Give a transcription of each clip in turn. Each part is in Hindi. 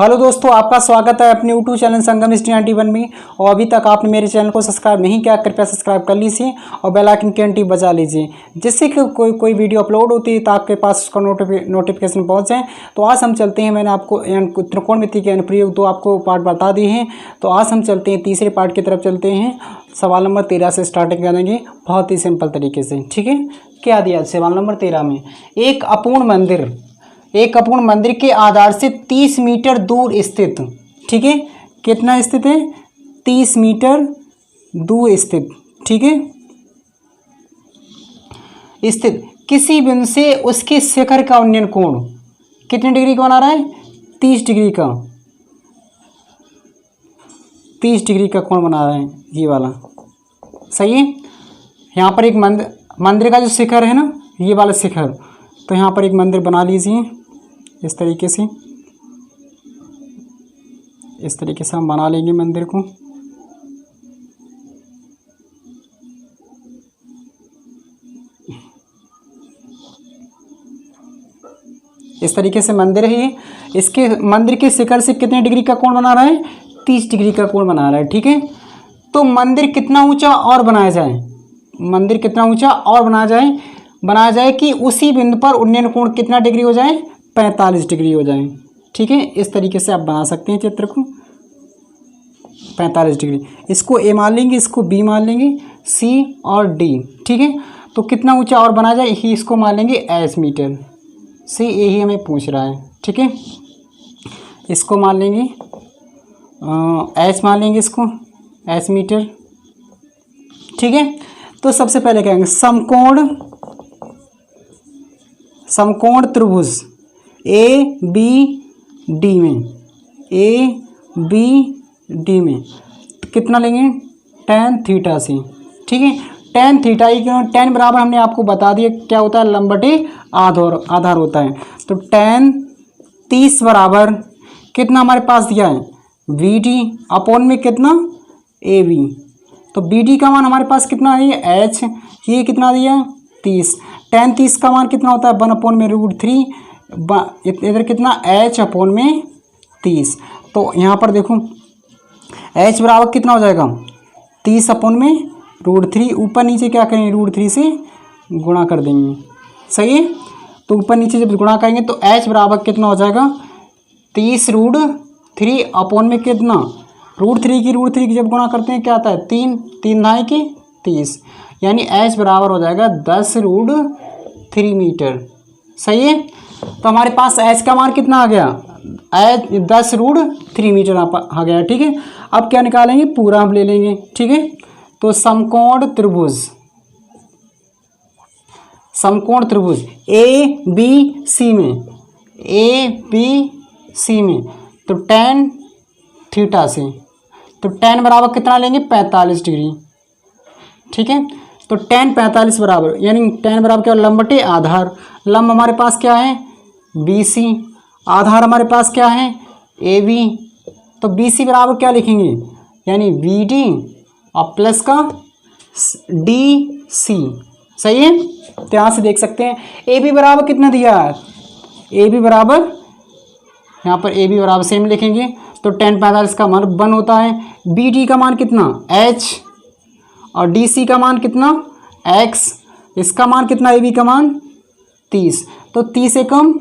हेलो दोस्तों, आपका स्वागत है अपने यूट्यूब चैनल संगम हिस्ट्री 91 में। और अभी तक आपने मेरे चैनल को सब्सक्राइब नहीं किया, कृपया सब्सक्राइब कर लीजिए और बेल आइकन की घंटी बजा लीजिए, जिससे कि कोई वीडियो अपलोड होती है तो आपके पास उसका नोटिफिकेशन पहुंच जाए। तो आज हम चलते हैं, मैंने आपको त्रिकोणमिति के अनुप्रयोग दो आपको पार्ट बता दिए हैं। तो आज हम चलते हैं तीसरे पार्ट की तरफ चलते हैं। सवाल नंबर 13 से स्टार्टिंग करेंगे बहुत ही सिंपल तरीके से। ठीक है, क्या दिया सवाल नंबर 13 में? एक अपूर्ण मंदिर के आधार से 30 मीटर दूर स्थित, ठीक है, कितना स्थित है? 30 मीटर दूर स्थित, ठीक है, स्थित किसी बिंदु से उसके शिखर का उन्नयन कोण कितने डिग्री का बना रहा है? 30 डिग्री का, 30 डिग्री का कोण बना रहा है, ये वाला सही है। यहाँ पर एक मंदिर का जो शिखर है ना, ये वाला शिखर, तो यहाँ पर एक मंदिर बना लीजिए इस तरीके से, इस तरीके से हम बना लेंगे मंदिर को। इस तरीके से मंदिर है ये। इसके मंदिर के शिखर से कितने डिग्री का कोण बना रहा है? 30 डिग्री का कोण बना रहा है, ठीक है। तो मंदिर कितना ऊंचा और बनाया जाए? मंदिर कितना ऊंचा और बनाया जाए कि उसी बिंदु पर उन्नयन कोण कितना डिग्री हो जाए? 45 डिग्री हो जाए, ठीक है। इस तरीके से आप बना सकते हैं चित्र को, 45 डिग्री। इसको ए मान लेंगे, इसको बी मान लेंगे, सी और डी, ठीक है। तो कितना ऊंचा और बना जाए, ही इसको मान लेंगे एस मीटर से, यही हमें पूछ रहा है, ठीक है। इसको मान लेंगे एस मान लेंगे, इसको एस मीटर, ठीक है। तो सबसे पहले कहेंगे समकोण त्रिभुज ए बी डी में कितना लेंगे? tan थीटा से, ठीक है। tan थीटा ही क्यों? tan बराबर हमने आपको बता दिया क्या होता है? लंब बटे आधार होता है। तो tan 30 बराबर कितना हमारे पास दिया है? BD अपॉन में कितना? AB। तो BD का मान हमारे पास कितना है? H। ये कितना दिया है? 30। tan 30 का मान कितना होता है? 1 अपॉन में √3, इधर कितना? H अपॉन में 30। तो यहाँ पर देखो H बराबर कितना हो जाएगा? 30 अपॉन में √3, ऊपर नीचे क्या करेंगे? √3 से गुणा कर देंगे, सही है। तो ऊपर नीचे जब गुणा करेंगे तो H बराबर कितना हो जाएगा? 30 √3 अपॉन में कितना? √3 की जब गुणा करते हैं क्या आता है? 3 धाई के 30, यानी H बराबर हो जाएगा 10 √3 मीटर, सही है। तो हमारे पास H का मान कितना आ गया? 10 √3 मीटर आ गया, ठीक है। अब क्या निकालेंगे? पूरा हम ले लेंगे, ठीक है। तो समकोण त्रिभुज ए बी सी में तो tan थीटा से, तो tan बराबर कितना लेंगे? 45 डिग्री, ठीक है। तो tan 45 बराबर, यानी tan बराबर क्या? लंब बटे आधार। लंब हमारे पास क्या है? BC। आधार हमारे पास क्या है? AB। तो BC बराबर क्या लिखेंगे? यानी BD और प्लस का DC, सही है। तो यहाँ से देख सकते हैं AB बराबर कितना दिया है? AB बराबर, यहाँ पर AB बराबर सेम लिखेंगे, तो tan 45 का मान 1 होता है। BD का मान कितना? H और DC का मान कितना? X। इसका मान कितना? AB का मान 30। तो 30 से कम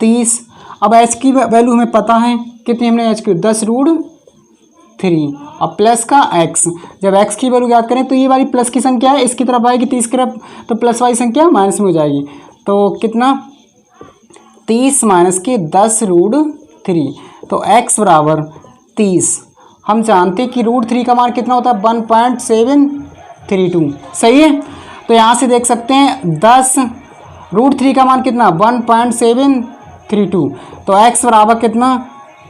30। अब H की वैल्यू हमें पता है कितनी, हमने H की 10 √3 और प्लस का X। जब X की वैल्यू याद करें तो ये वाली प्लस की संख्या है, इसकी तरफ आएगी 30 की तरफ, तो प्लस वाली संख्या माइनस में हो जाएगी। तो कितना? 30 माइनस के 10 √3, तो X बराबर 30। हम जानते हैं कि √3 का मान कितना होता है? 1.732, सही है। तो यहाँ से देख सकते हैं 10 √3 का मान कितना? 1.732। तो x बराबर कितना?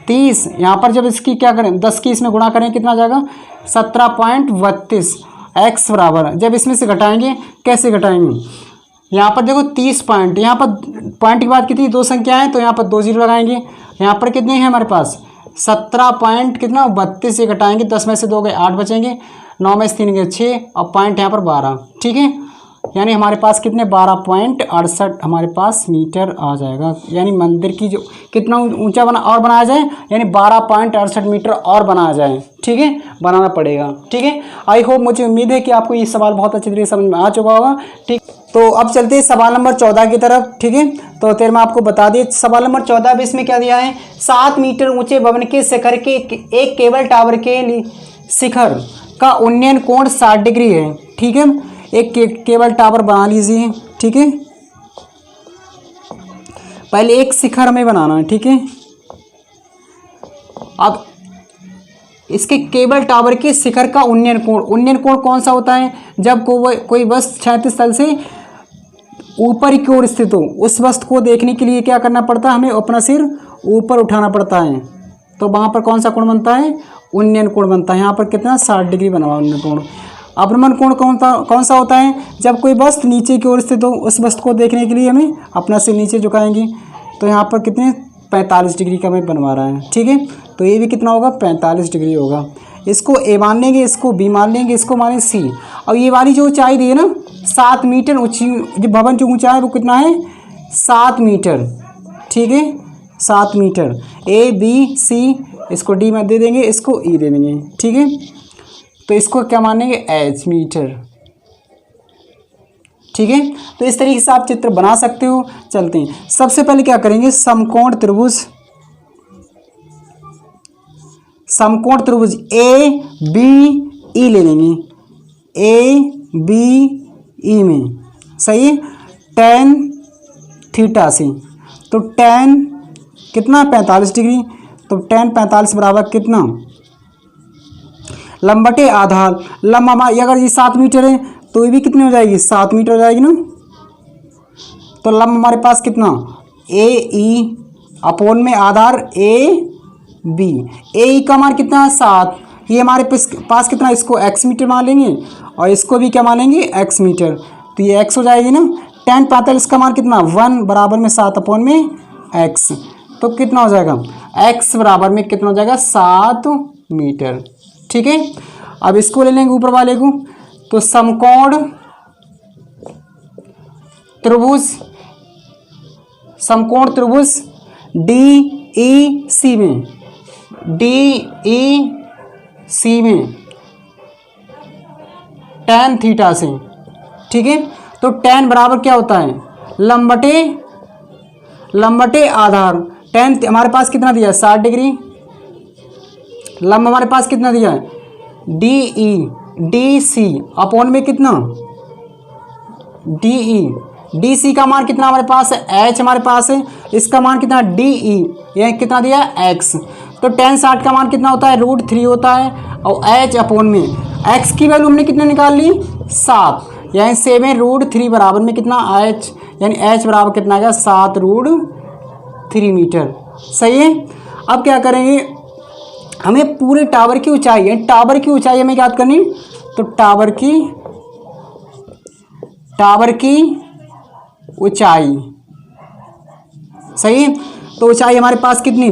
30। यहाँ पर जब इसकी क्या करें? 10 की इसमें गुणा करें, कितना जाएगा? 17.32। x बराबर, जब इसमें से घटाएंगे, कैसे घटाएंगे? यहाँ पर देखो 30 पॉइंट, यहाँ पर पॉइंट के बाद कितनी? 2 संख्याएँ, तो यहाँ पर 2 जीरो लगाएंगे। यहाँ पर कितने हैं हमारे पास? 17 पॉइंट कितना? 32 से घटाएंगे, 10 में से 2 गए 8 बचेंगे, 9 में से 3 गए 6 और पॉइंट यहाँ पर 12, ठीक है। यानी हमारे पास कितने 12.68 हमारे पास मीटर आ जाएगा। यानी मंदिर की जो कितना ऊंचा बनाया जाए, यानी 12.68 मीटर और बनाया जाए। ठीक है, बनाना पड़ेगा। ठीक है, आई होप, मुझे उम्मीद है कि आपको ये सवाल बहुत अच्छी तरीके से समझ में आ चुका होगा। ठीक, तो अब चलते हैं सवाल नंबर 14 की तरफ। ठीक है, तो फिर मैं आपको बता दिए सवाल नंबर 14 में इसमें क्या दिया है, 7 मीटर ऊंचे भवन के शिखर के एक केबल टावर के शिखर का उन्नयन कोण 60 डिग्री है। ठीक है, एक केबल टावर बना लीजिए। ठीक है, पहले एक शिखर में बनाना है। ठीक है, अब इसके केबल टावर के शिखर का उन्नयन कोण कौन सा होता है, जब कोई वस्तु क्षैतिज तल से ऊपर की ओर स्थित हो, उस वस्तु को देखने के लिए क्या करना पड़ता है, हमें अपना सिर ऊपर उठाना पड़ता है। तो वहाँ पर कौन सा कोण बनता है, उन्नयन कोण बनता है। यहाँ पर कितना 60 डिग्री बना हुआ उन्नयन कोण। अपनमन कोण कौन सा होता है, जब कोई वस्तु नीचे की ओर स्थित हो, उस वस्तु को देखने के लिए हमें अपना सिर नीचे झुकाएंगे। तो यहाँ पर कितने 45 डिग्री का हमें बनवा रहा है। ठीक है, तो ये भी कितना होगा 45 डिग्री होगा। इसको ए मान लेंगे, इसको बी मान लेंगे, इसको माने सी। और ये वाली जो ऊंचाई दी है ना 7 मीटर ऊंची, जो भवन जो ऊंचा है वो कितना है 7 मीटर। ठीक है, 7 मीटर। ए बी सी, इसको डी में दे देंगे, इसको ई दे देंगे। ठीक है, तो इसको क्या मानेंगे एच मीटर। ठीक है, तो इस तरीके से आप चित्र बना सकते हो। चलते हैं, सबसे पहले क्या करेंगे, समकोण त्रिभुज ए बी ई ले लेंगे। ए बी ई में सही है, tan थीटा से, तो tan कितना 45 डिग्री। तो tan 45 बराबर कितना, लंबटे आधार, लंबा अगर ये 7 मीटर है तो ये भी कितनी हो जाएगी 7 मीटर हो जाएगी ना। तो लंब हमारे पास कितना ए ई अपोन में आधार ए बी, ए ई का मान कितना 7, ये हमारे पास कितना, इसको x मीटर मान लेंगे और इसको भी क्या मानेंगे x मीटर। तो ये x हो जाएगी ना। tan 45 का मान कितना 1 बराबर में 7 अपोन में x, तो कितना हो जाएगा x बराबर में कितना हो जाएगा 7 मीटर। ठीक है, अब इसको ले लेंगे ऊपर वाले को। तो समकोण त्रिभुज डी ई सी में tan थीटा से। ठीक है, तो tan बराबर क्या होता है, लंबटे आधार। tan हमारे पास कितना दिया है 60 डिग्री, लंब हमारे पास कितना दिया है डी सी अपोन में कितना डी सी का मान कितना हमारे पास है h हमारे पास है, इसका मान कितना डी ई, यह कितना दिया है x। तो tan 60 का मान कितना होता है √3 होता है, और h अपोन में x की वैल्यू हमने कितने निकाल ली 7, यानी 7√3 बराबर में कितना h, यानी h बराबर कितना आ गया 7√3 मीटर। सही है, अब क्या करेंगे, हमें पूरे टावर की ऊंचाई है, टावर की ऊंचाई हमें याद करनी। तो टावर की ऊंचाई सही है, तो ऊंचाई हमारे पास कितनी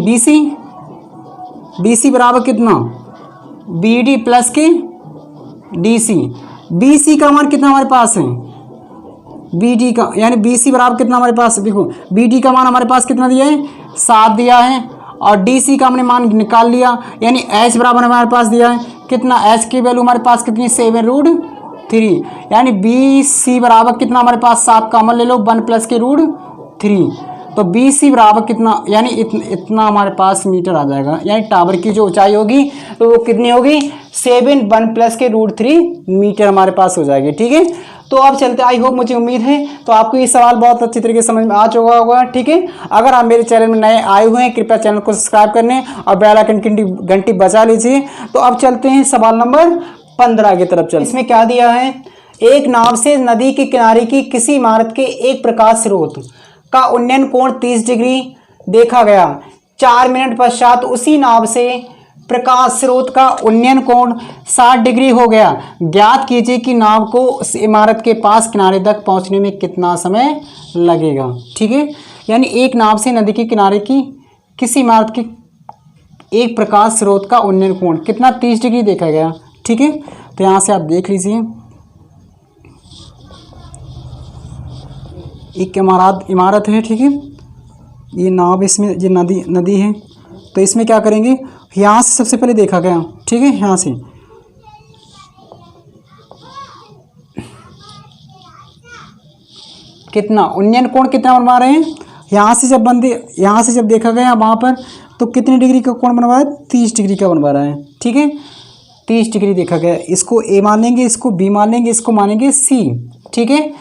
BC बराबर कितना BD प्लस के DC। BC का मान कितना हमारे पास है BD का, यानी BC बराबर कितना हमारे पास, देखो BD का मान हमारे पास कितना दिया है 7 दिया है, और DC का हमने मान निकाल लिया, यानी H बराबर हमारे पास दिया है कितना, H की वैल्यू हमारे पास कितनी 7√3, यानी BC बराबर कितना हमारे पास 7 कॉमन ले लो 1 प्लस के √3, तो BC बराबर कितना, यानी इतना हमारे पास मीटर आ जाएगा। यानी टावर की जो ऊंचाई होगी तो वो कितनी होगी 7 1 प्लस के √3 मीटर हमारे पास हो जाएगी। ठीक है, तो अब चलते, आई होप, मुझे उम्मीद है तो आपको ये सवाल बहुत अच्छी तरीके से समझ में आ चुका होगा। ठीक है, अगर आप मेरे चैनल में नए आए हुए हैं कृपया चैनल को सब्सक्राइब करने और बेल आइकन की घंटी बजा लीजिए। तो अब चलते हैं सवाल नंबर 15 की तरफ। चल, इसमें क्या दिया है, एक नाव से नदी के किनारे की किसी इमारत के एक प्रकाश स्रोत का उन्नयन कोण 30 डिग्री देखा गया। 4 मिनट पश्चात उसी नाव से प्रकाश स्रोत का उन्नयन कोण 60 डिग्री हो गया। ज्ञात कीजिए कि नाव को उस इमारत के पास किनारे तक पहुंचने में कितना समय लगेगा। ठीक है, यानी एक नाव से नदी के किनारे की किसी इमारत के एक प्रकाश स्रोत का उन्नयन कोण कितना 30 डिग्री देखा गया। ठीक है, तो यहाँ से आप देख लीजिए एक इमारत है, ठीक है। ये नाव, इसमें ये नदी है। तो इसमें क्या करेंगे, यहाँ से सबसे पहले देखा गया, ठीक है। यहाँ से कितना उन्नयन कोण कितना बनवा रहे हैं, यहाँ से जब देखा गया वहाँ पर, तो कितने डिग्री का कोण बनवा रहा है, 30 डिग्री का बनवा रहा है, ठीक है। 30 डिग्री देखा गया। इसको ए मान लेंगे, इसको बी मान लेंगे, इसको मानेंगे सी, ठीक है।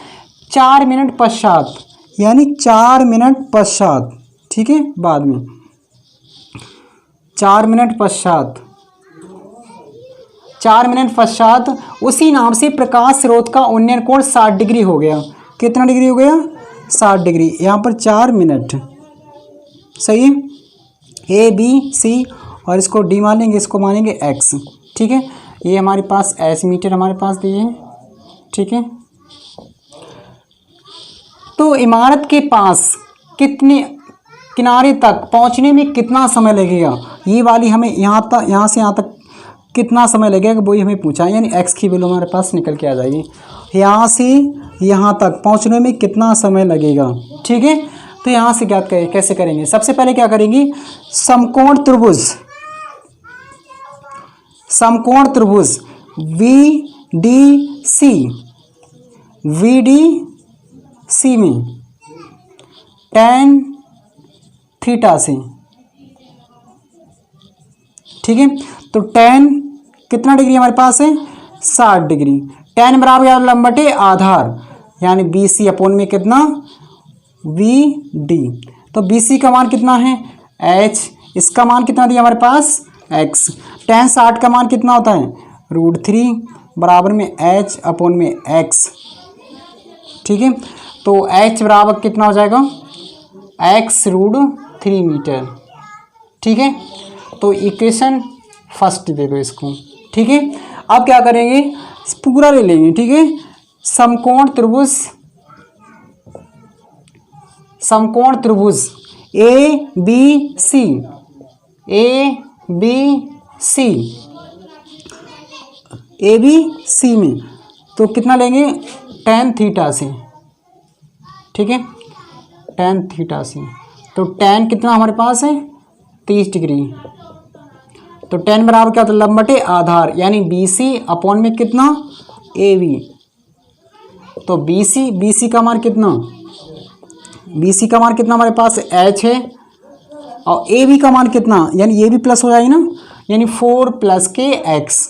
4 मिनट पश्चात, यानी 4 मिनट पश्चात, ठीक है, बाद में 4 मिनट पश्चात उसी नाम से प्रकाश स्रोत का उन्नयन कोण 60 डिग्री हो गया। कितना डिग्री हो गया, 60 डिग्री। यहाँ पर 4 मिनट, सही है। ए बी सी, और इसको डी मान लेंगे, इसको मानेंगे एक्स, ठीक है। ये हमारे पास एस मीटर हमारे पास दिए हैं, ठीक है। तो इमारत के पास कितने किनारे तक पहुंचने में कितना समय लगेगा, ये वाली हमें यहाँ से यहाँ तक कितना समय लगेगा वही हमें पूछा है, यानी एक्स की वैल्यू हमारे पास निकल के आ जाएगी। यहाँ से यहाँ तक पहुँचने में कितना समय लगेगा, ठीक है। तो यहाँ से ज्ञात करें, कैसे करेंगे, सबसे पहले क्या करेंगे, समकोण त्रिभुज VDC में tan थीटा से, ठीक है। तो tan कितना डिग्री हमारे पास है, 60 डिग्री। tan बराबर लंबटे आधार, यानी BC अपॉन में कितना, VD। तो BC का मान कितना है, H, इसका मान कितना दिया हमारे पास, X। tan 60 का मान कितना होता है, √3 बराबर में H अपॉन में X, ठीक है। तो H बराबर कितना हो जाएगा, X √3 मीटर, ठीक है। तो इक्वेशन फर्स्ट दे दो इसको, ठीक है। अब क्या करेंगे, पूरा ले लेंगे, ठीक है। समकोण त्रिभुज ABC में तो कितना लेंगे, tan थीटा से, ठीक है, tan थीटा से। तो tan कितना हमारे पास है, 30 डिग्री। तो tan बराबर क्या होता है, लंबटे आधार, यानी BC अपॉन में कितना, AB। तो BC का मान कितना, हमारे पास H है, और AB का मान कितना, यानी ये भी प्लस हो जाएगी ना, यानी 4 + के X।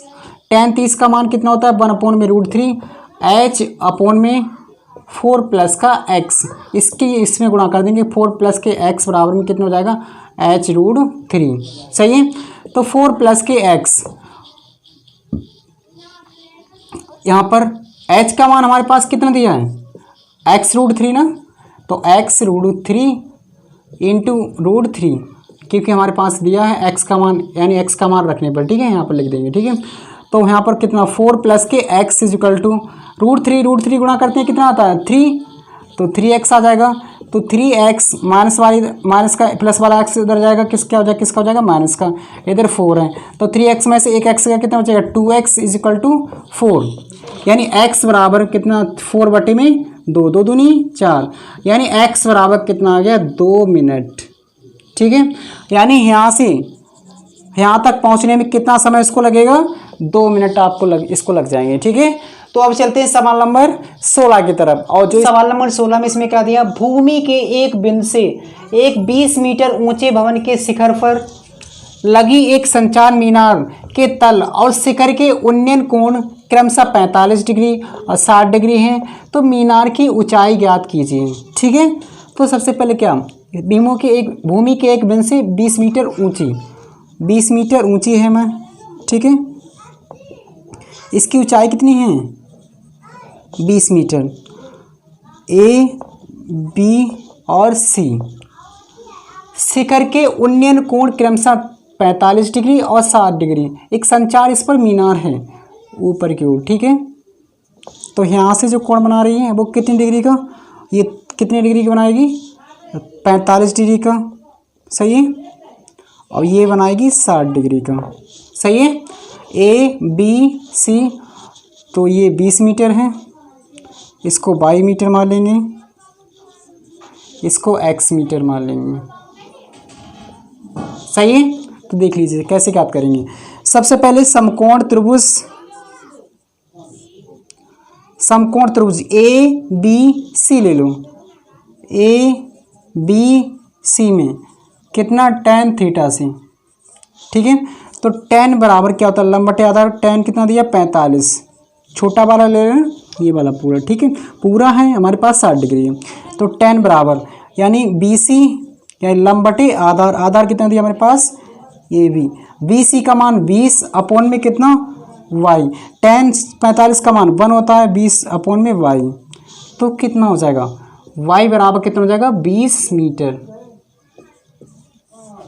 tan 30 का मान कितना होता है, 1 अपॉन में √3 H अपॉन में 4 + का X, इसमें गुणा कर देंगे, 4 + के X बराबर में कितना हो जाएगा, H √3, सही है। तो 4 + के X, यहाँ पर H का मान हमारे पास कितना दिया है, X √3 ना, तो X √3 इंटू √3, क्योंकि हमारे पास दिया है X का मान, यानी X का मान रखने पर, ठीक है, यहाँ पर लिख देंगे, ठीक है। तो यहाँ पर कितना, 4 + के X = √3 गुणा करते हैं कितना आता है, 3, तो 3x आ जाएगा। तो 3x माइनस का प्लस वाला x उधर जाएगा, किसका हो जाएगा, माइनस का, इधर 4 है। तो 3x में से एक x का कितना बचेगा, 2x = 4, यानी x बराबर कितना, 4/2, 2 दूनी 4, यानी x बराबर कितना आ गया, 2 मिनट, ठीक है। यानी यहाँ से यहाँ तक पहुँचने में कितना समय इसको लगेगा, 2 मिनट आपको इसको लग जाएंगे, ठीक है। तो अब चलते हैं सवाल नंबर 16 की तरफ। और जो सवाल नंबर 16 में इसमें क्या दिया, भूमि के एक बिंदु से एक 20 मीटर ऊंचे भवन के शिखर पर लगी एक संचार मीनार के तल और शिखर के उन्नयन कोण क्रमशः 45 डिग्री और 60 डिग्री हैं, तो मीनार की ऊंचाई ज्ञात कीजिए, ठीक है। तो सबसे पहले क्या, भूमि के एक बिंदु से 20 मीटर ऊंची है मैं, ठीक है। इसकी ऊंचाई कितनी है, 20 मीटर। A, B और C शिखर के उन्नयन कोण क्रमशः 45 डिग्री और 60 डिग्री, एक संचार इस पर मीनार है ऊपर की ओर, ठीक है। तो यहाँ से जो कोण बना रही है वो कितनी डिग्री का, ये कितने डिग्री का बनाएगी, 45 डिग्री का, सही है। और ये बनाएगी 60 डिग्री का, सही है। A, B, C, तो ये 20 मीटर है, इसको 22 मीटर मान लेंगे, इसको x मीटर मान लेंगे। सही है, तो देख लीजिए कैसे ज्ञात करेंगे। सबसे पहले समकोण त्रिभुज ए बी सी ले लो। ए बी सी में कितना tan थीटा से, ठीक है। तो tan बराबर क्या होता है, लंब बटे आधार, tan कितना दिया 45, छोटा वाला ले रहे हैं ये वाला पूरा, ठीक है। पूरा है हमारे पास 60 डिग्री है, तो tan बराबर यानी बी सी यानी लंब बटे आधार, आधार कितना दिया हमारे पास ए बी, बी सी का मान 20 अपॉन में कितना y, tan 45 का मान 1 होता है 20 अपॉन में y, तो कितना हो जाएगा y बराबर कितना हो जाएगा 20 मीटर।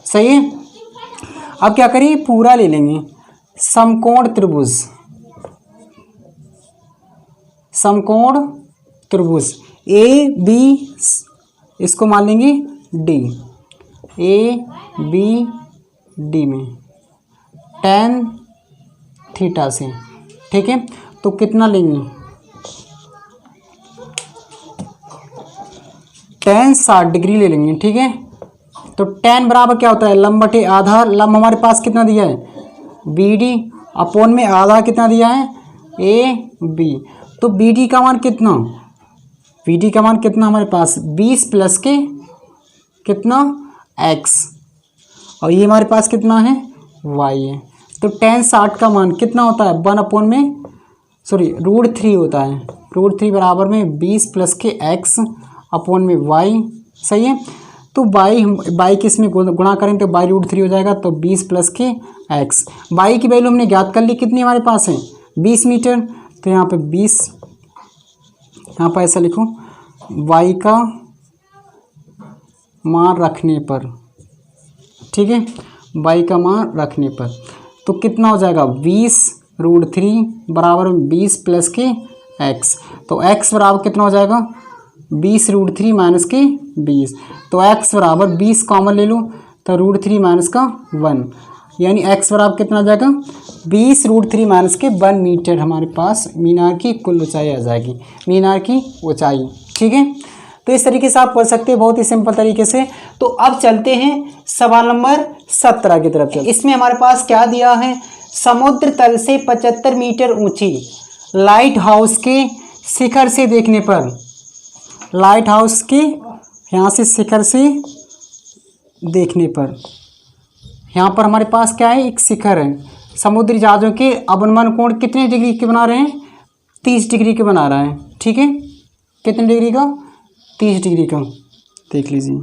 सही है। अब क्या करिए पूरा ले लेंगे, समकोण त्रिभुज ए बी, इसको मान लेंगे डी, ए बी डी में tan थीटा से, ठीक है। तो कितना लेंगे tan 60 डिग्री ले लेंगे, ठीक है। तो tan बराबर क्या होता है लंब बटे आधार, लंब हमारे पास कितना दिया है बी डी, अपॉन में आधार कितना दिया है ए बी, तो बी डी का मान कितना, बी डी का मान कितना हमारे पास 20 प्लस के कितना x, और ये हमारे पास कितना है y है। तो tan 60 का मान कितना होता है 1 अपॉन में √3 होता है, √3 बराबर में 20 प्लस के x अपॉन में y। सही है। तो y किस में गुणा करें तो y√3 हो जाएगा, तो 20 प्लस के x, y की वैल्यू हमने ज्ञात कर ली, कितनी हमारे पास है 20 मीटर। तो यहाँ पे 20, यहाँ पर ऐसा लिखो y का मान रखने पर, ठीक है, y का मान रखने पर तो कितना हो जाएगा 20√3 बराबर 20 प्लस के x, तो x बराबर कितना हो जाएगा 20√3 माइनस के 20, तो x बराबर 20 कॉमन ले लो, तो √3 माइनस का 1, यानी x बराबर कितना आ जाएगा 20√3 माइनस के 1 मीटर हमारे पास मीनार की कुल ऊंचाई आ जाएगी, मीनार की ऊंचाई, ठीक है। तो इस तरीके से आप पढ़ सकते हैं बहुत ही सिंपल तरीके से। तो अब चलते हैं सवाल नंबर 17 की तरफ। इसमें हमारे पास क्या दिया है, समुद्र तल से 75 मीटर ऊंची लाइट हाउस के शिखर से देखने पर, लाइट हाउस के यहाँ से शिखर से देखने पर, यहाँ पर हमारे पास क्या है एक शिखर है, समुद्री जहाज़ों के अवनमन कोण कितने डिग्री के बना रहे हैं 30 डिग्री के बना रहा है, ठीक है। कितने डिग्री का 30 डिग्री का, देख लीजिए।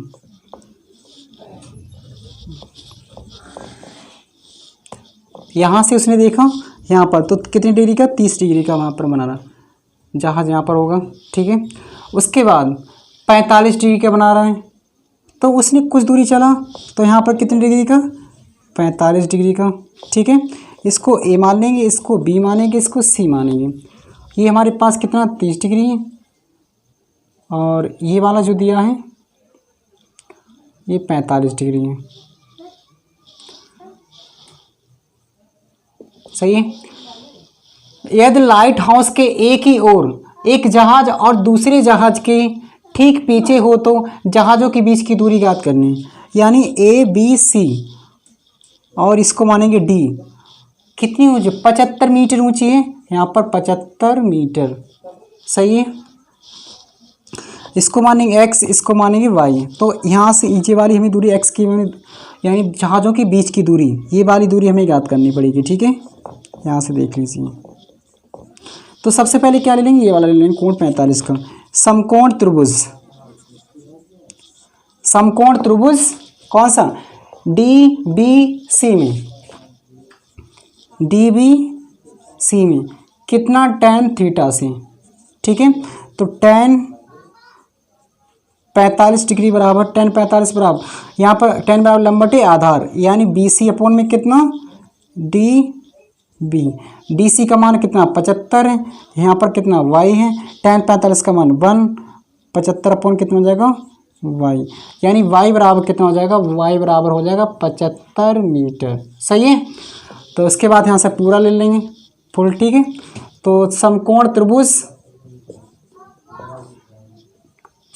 यहाँ से उसने देखा यहाँ पर, तो कितनी डिग्री का 30 डिग्री का वहाँ पर बना रहा जहाज़, यहाँ पर होगा, ठीक है। उसके बाद 45 डिग्री का बना रहा है, तो उसने कुछ दूरी चला, तो यहाँ पर कितनी डिग्री का 45 डिग्री का, ठीक है। इसको ए मान लेंगे, इसको बी मानेंगे, इसको सी मानेंगे। ये हमारे पास कितना 30 डिग्री है, और ये वाला जो दिया है ये 45 डिग्री है। सही है। यदि लाइट हाउस के एक ही ओर एक जहाज और दूसरे जहाज के ठीक पीछे हो तो जहाज़ों के बीच की दूरी ज्ञात करनी है, यानी ए बी सी, और इसको मानेंगे डी, कितनी ऊंची 75 मीटर ऊंची है, यहाँ पर 75 मीटर। सही है। इसको मानेंगे x, इसको मानेंगे y, तो यहाँ से नीचे वाली हमें दूरी x की, यानी जहाज़ों के बीच की दूरी, ये वाली दूरी हमें ज्ञात करनी पड़ेगी, ठीक है। यहाँ से देख लीजिए। तो सबसे पहले क्या ले लेंगे, ये वाला ले लेंगे कोण 45 का। समकोण त्रिभुज, समकोण त्रिभुज कौन सा डी बी सी में, डी बी सी में कितना tan थीटा से, ठीक है। तो tan 45 डिग्री बराबर, tan 45 बराबर, यहाँ पर tan बराबर लंब बटे आधार, यानी बी सी अपॉन में कितना डी बी, डी सी का मान कितना 75 है, यहाँ पर कितना y है, tan 45 का मान 1, 75 अपॉन कितना हो जाएगा y, यानी y बराबर कितना हो जाएगा, y बराबर हो जाएगा 75 मीटर। सही है। तो उसके बाद यहाँ से पूरा ले लेंगे फुल, ठीक है। तो समकोण त्रिभुज,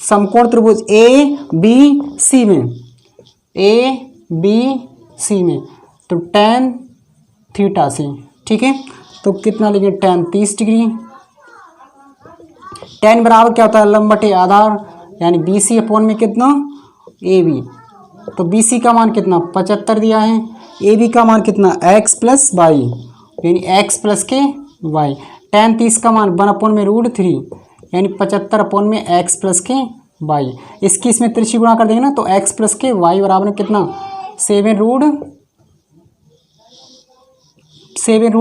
समकोण त्रिभुज ए बी सी में, ए बी सी में, तो tan थीटा से, ठीक है। तो कितना लेंगे tan 30 डिग्री। tan बराबर क्या होता है लंब बटे आधार, यानी बी सी अपॉन में कितना ए बी। तो बी सी का मान कितना 75 दिया है, ए बी का मान कितना x प्लस वाई, यानी x प्लस के y। tan 30 का मान 1/√3, यानी 75 अपॉन में x प्लस के y। इसकी इसमें त्रिशी गुणा कर देंगे ना, तो x प्लस के y बराबर में कितना 7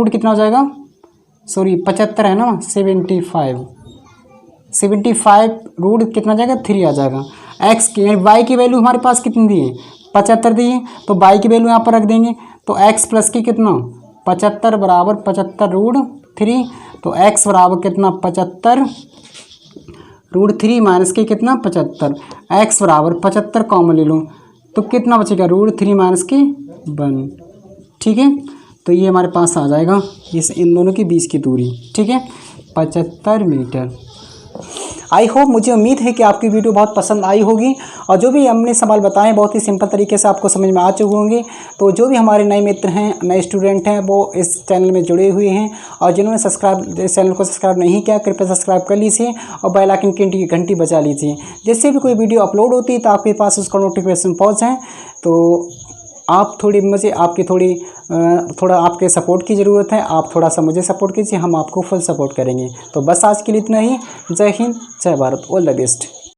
कितना हो जाएगा, सॉरी 75 है ना, 75 कितना जाएगा 3 आ जाएगा। x की यानी y की वैल्यू हमारे पास कितनी दी है 75 दी है, तो y की वैल्यू यहाँ पर रख देंगे। तो x प्लस की कितना 75 बराबर 75√3, तो x बराबर कितना 75√3 माइनस के कितना 75, x बराबर 75 कॉमन ले लो तो कितना बचेगा √3 माइनस के 1, ठीक है। तो ये हमारे पास आ जाएगा इस इन दोनों के बीच की दूरी, ठीक है 75 मीटर। आई होप, मुझे उम्मीद है कि आपकी वीडियो बहुत पसंद आई होगी और जो भी हमने सवाल बताए बहुत ही सिंपल तरीके से आपको समझ में आ चुके होंगे। तो जो भी हमारे नए मित्र हैं, नए स्टूडेंट हैं, वो इस चैनल में जुड़े हुए हैं और जिन्होंने इस चैनल को सब्सक्राइब नहीं किया कृपया सब्सक्राइब कर लीजिए और बेल आइकन की घंटी बजा लीजिए, जिससे भी कोई वीडियो अपलोड होती है तो आपके पास उसका नोटिफिकेशन पहुँच जाए। तो आप थोड़ा आपके सपोर्ट की ज़रूरत है, आप थोड़ा सा मुझे सपोर्ट कीजिए, हम आपको फुल सपोर्ट करेंगे। तो बस आज के लिए इतना ही। जय हिंद, जय भारत, ऑल द बेस्ट।